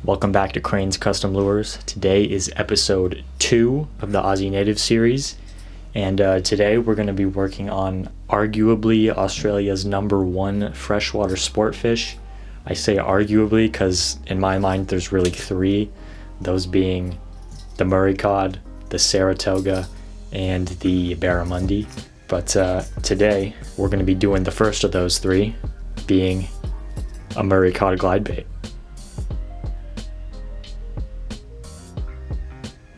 Welcome back to Crane's Custom Lures. Today is episode 2 of the Aussie Native series, and today we're going to be working on arguably Australia's #1 freshwater sport fish. I say arguably because in my mind there's really 3, those being the Murray Cod, the Saratoga, and the barramundi. But today we're going to be doing the first of those 3, being a Murray Cod glide bait.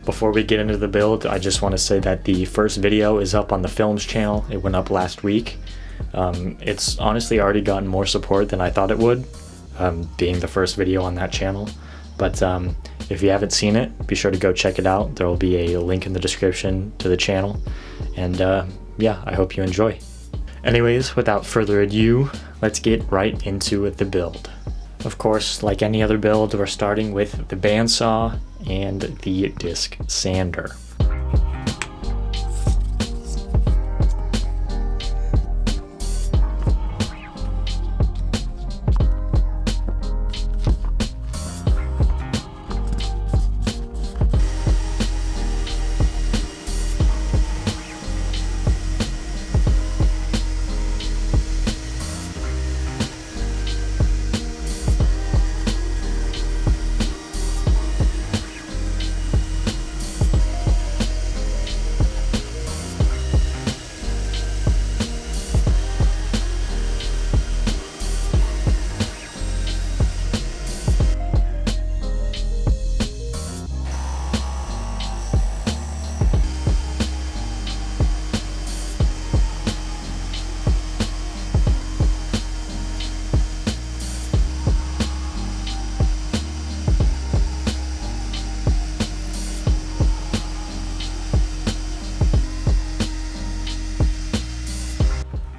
Before we get into the build, I just want to say that the first video is up on the Films channel. It went up last week. It's honestly already gotten more support than I thought it would, being the first video on that channel. But if you haven't seen it, be sure to go check it out. There will be a link in the description to the channel. And yeah, I hope you enjoy. Anyways, without further ado, let's get right into the build. Of course, like any other build, we're starting with the bandsaw and the disc sander.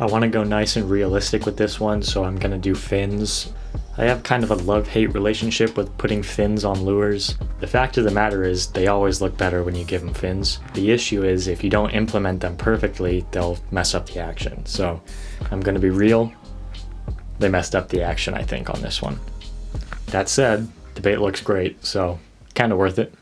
I want to go nice and realistic with this one, so I'm going to do fins. I have kind of a love-hate relationship with putting fins on lures. The fact of the matter is, they always look better when you give them fins. The issue is, if you don't implement them perfectly, they'll mess up the action. So I'm going to be real. They messed up the action, I think, on this one. That said, the bait looks great, so kind of worth it.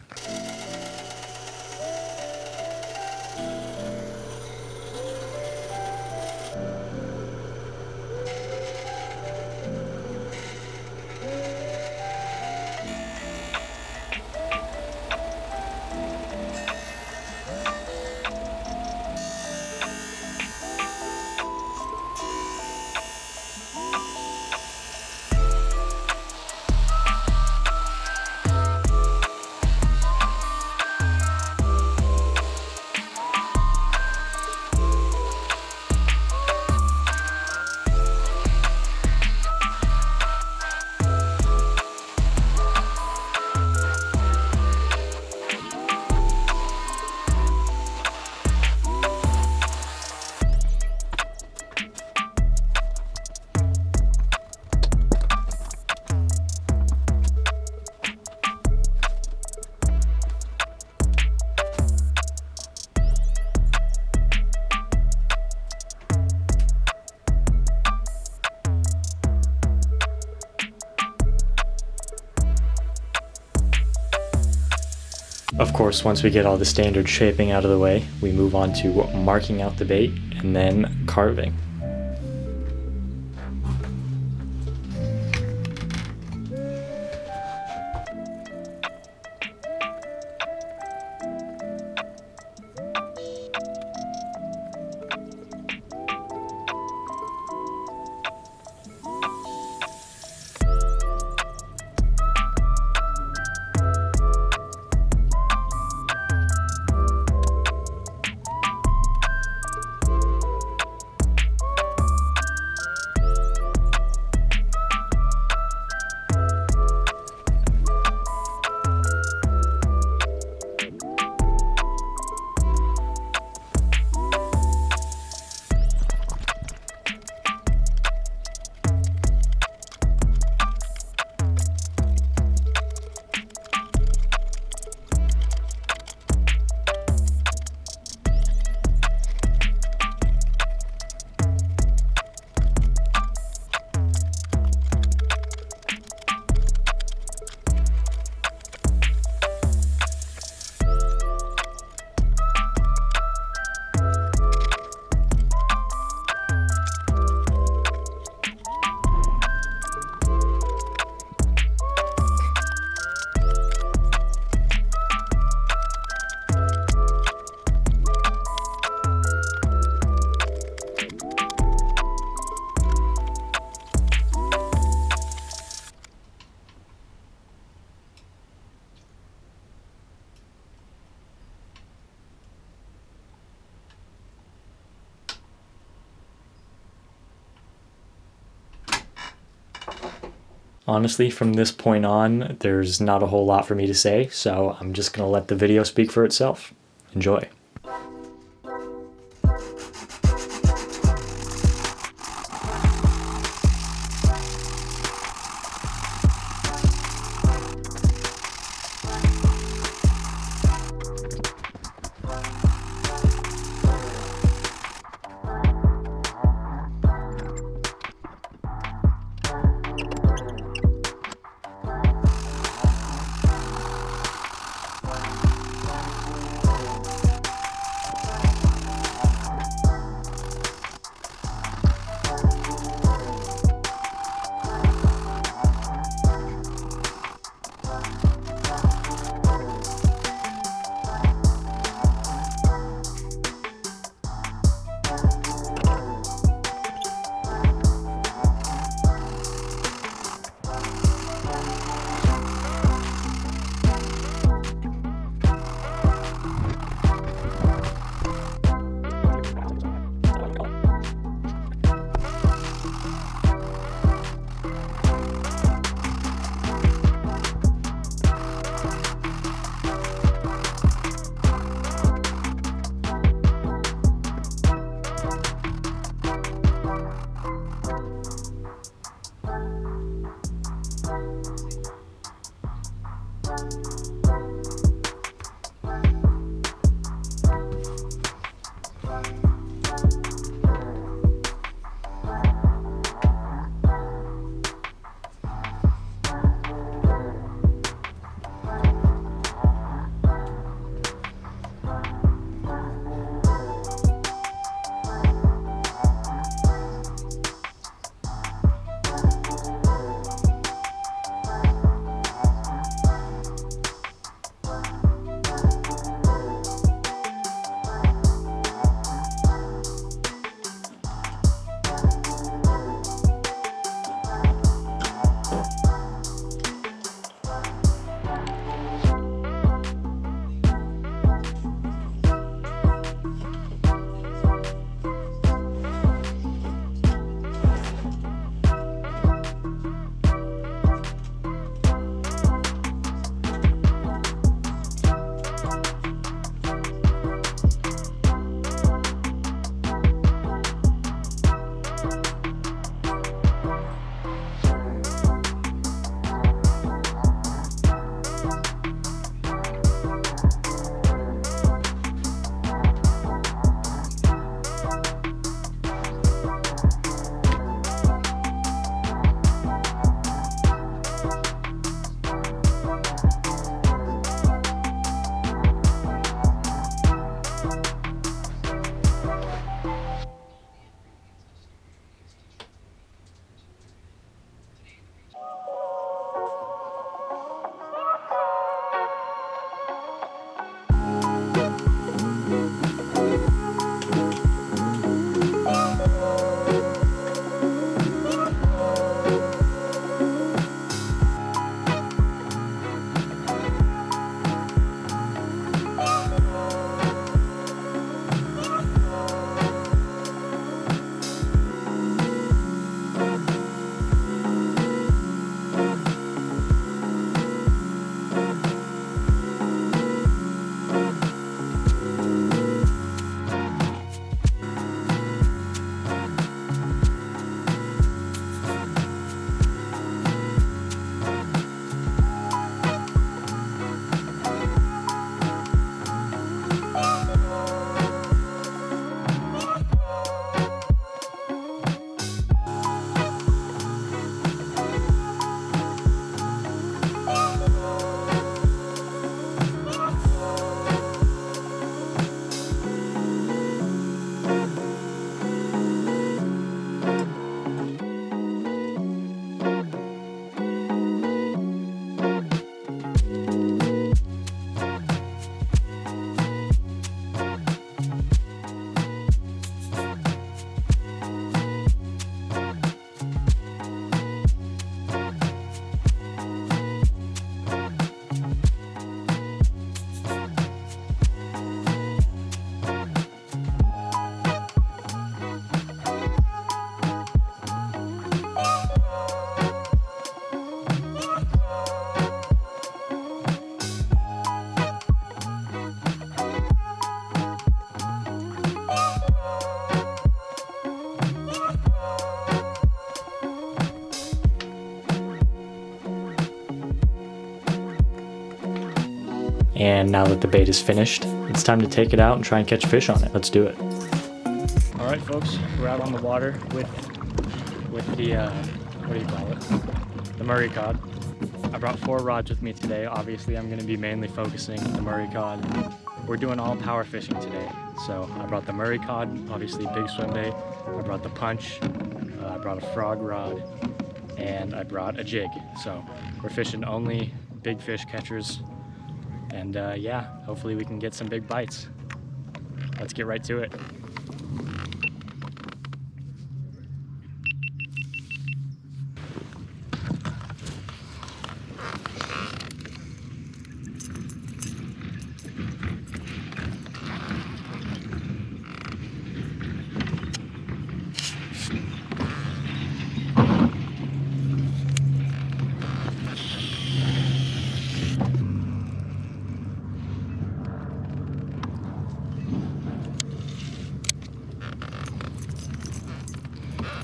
Of course, once we get all the standard shaping out of the way, we move on to marking out the bait and then carving. honestly, from this point on, there's not a whole lot for me to say, so I'm just going to let the video speak for itself. Enjoy. And now that the bait is finished, it's time to take it out and try and catch fish on it. Let's do it. All right, folks, we're out on the water with the, what do you call it? The Murray Cod. I brought 4 rods with me today. Obviously, I'm gonna be mainly focusing the Murray Cod. We're doing all power fishing today. So I brought the Murray Cod, obviously big swim bait. I brought the punch, I brought a frog rod, and I brought a jig. So we're fishing only big fish catchers. And yeah, hopefully we can get some big bites. Let's get right to it.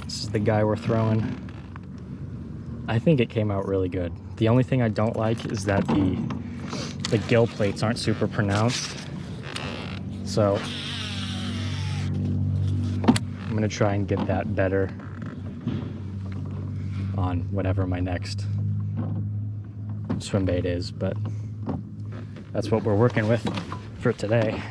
This is the guy we're throwing. I think it came out really good. The only thing I don't like is that the gill plates aren't super pronounced. So I'm gonna try and get that better on whatever my next swim bait is, but that's what we're working with for today.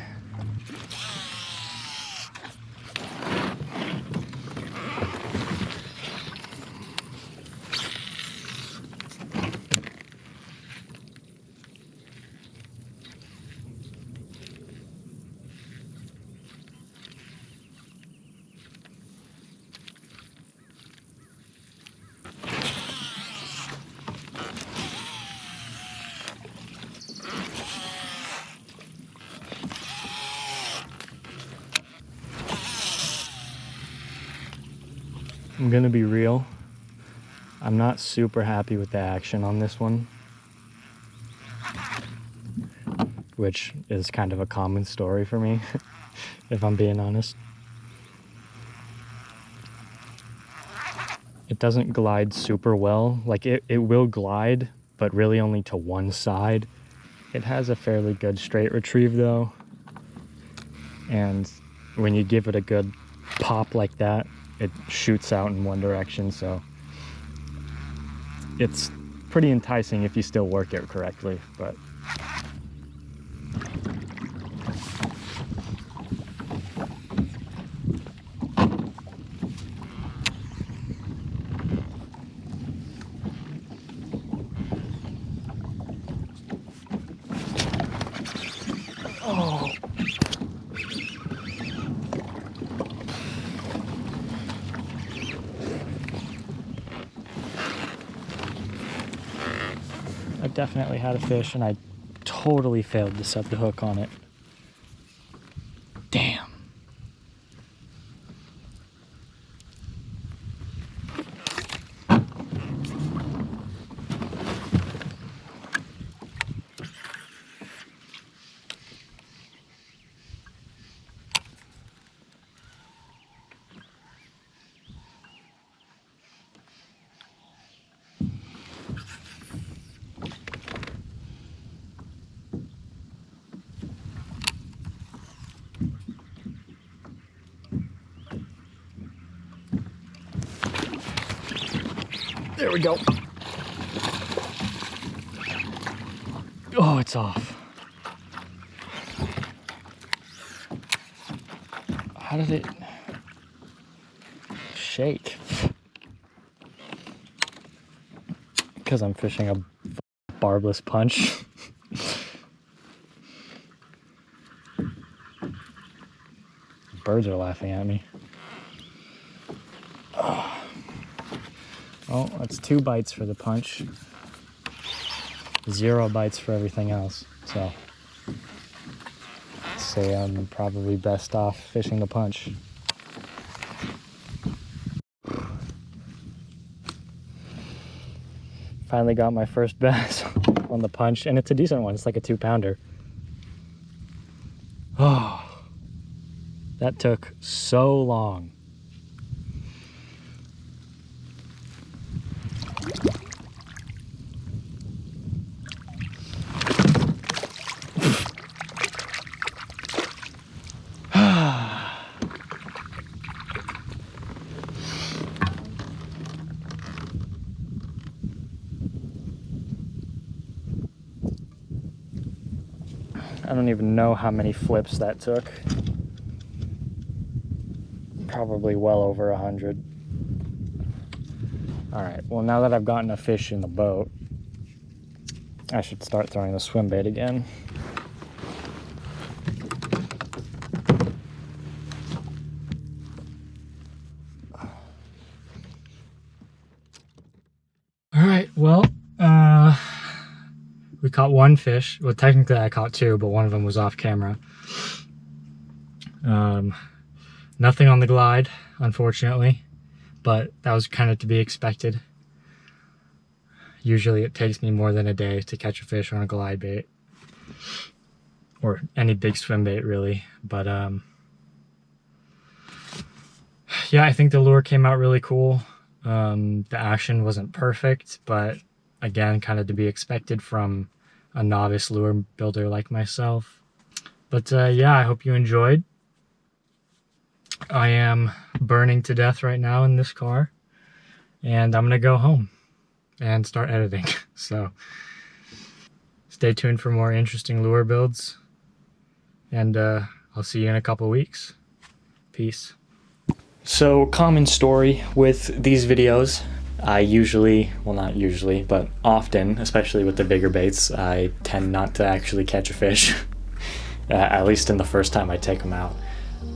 I'm gonna be real. I'm not super happy with the action on this one, which is kind of a common story for me, if I'm being honest. It doesn't glide super well. Like it will glide, but really only to one side. It has a fairly good straight retrieve though. And when you give it a good pop like that, it shoots out in one direction, so it's pretty enticing if you still work it correctly, but oh. I definitely had a fish and I totally failed to set the hook on it. Damn. There we go. Oh, it's off. How did it shake? Because I'm fishing a barbless punch. Birds are laughing at me. Oh, that's 2 bites for the punch. 0 bites for everything else. So I'd say I'm probably best off fishing the punch. Finally got my first bass on the punch, and it's a decent one. It's like a 2-pounder. Oh, that took so long. I don't even know how many flips that took. Probably well over 100. All right, well, now that I've gotten a fish in the boat, I should start throwing the swim bait again. All right, well, we caught one fish. Well, technically I caught two, but one of them was off camera. Nothing on the glide, unfortunately, but that was kind of to be expected. Usually it takes me more than a day to catch a fish on a glide bait, or any big swim bait really. But yeah, I think the lure came out really cool. The action wasn't perfect, but again, kind of to be expected from a novice lure builder like myself. But yeah, I hope you enjoyed. I am burning to death right now in this car, and I'm gonna go home and start editing. So stay tuned for more interesting lure builds, and I'll see you in a couple weeks. Peace. So, common story with these videos, I usually, well, not usually, but often, especially with the bigger baits, I tend not to actually catch a fish, at least in the first time I take them out.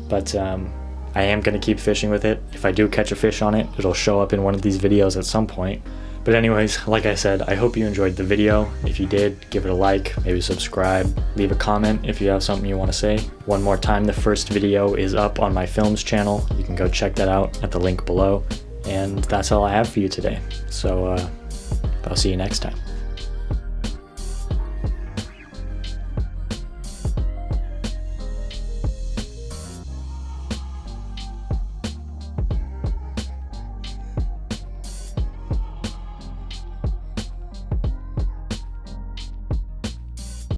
But I am going to keep fishing with it. If I do catch a fish on it, it'll show up in one of these videos at some point. But anyways, like I said, I hope you enjoyed the video. If you did, give it a like, maybe subscribe, leave a comment if you have something you want to say. One more time, the first video is up on my films channel. You can go check that out at the link below. And that's all I have for you today. So I'll see you next time.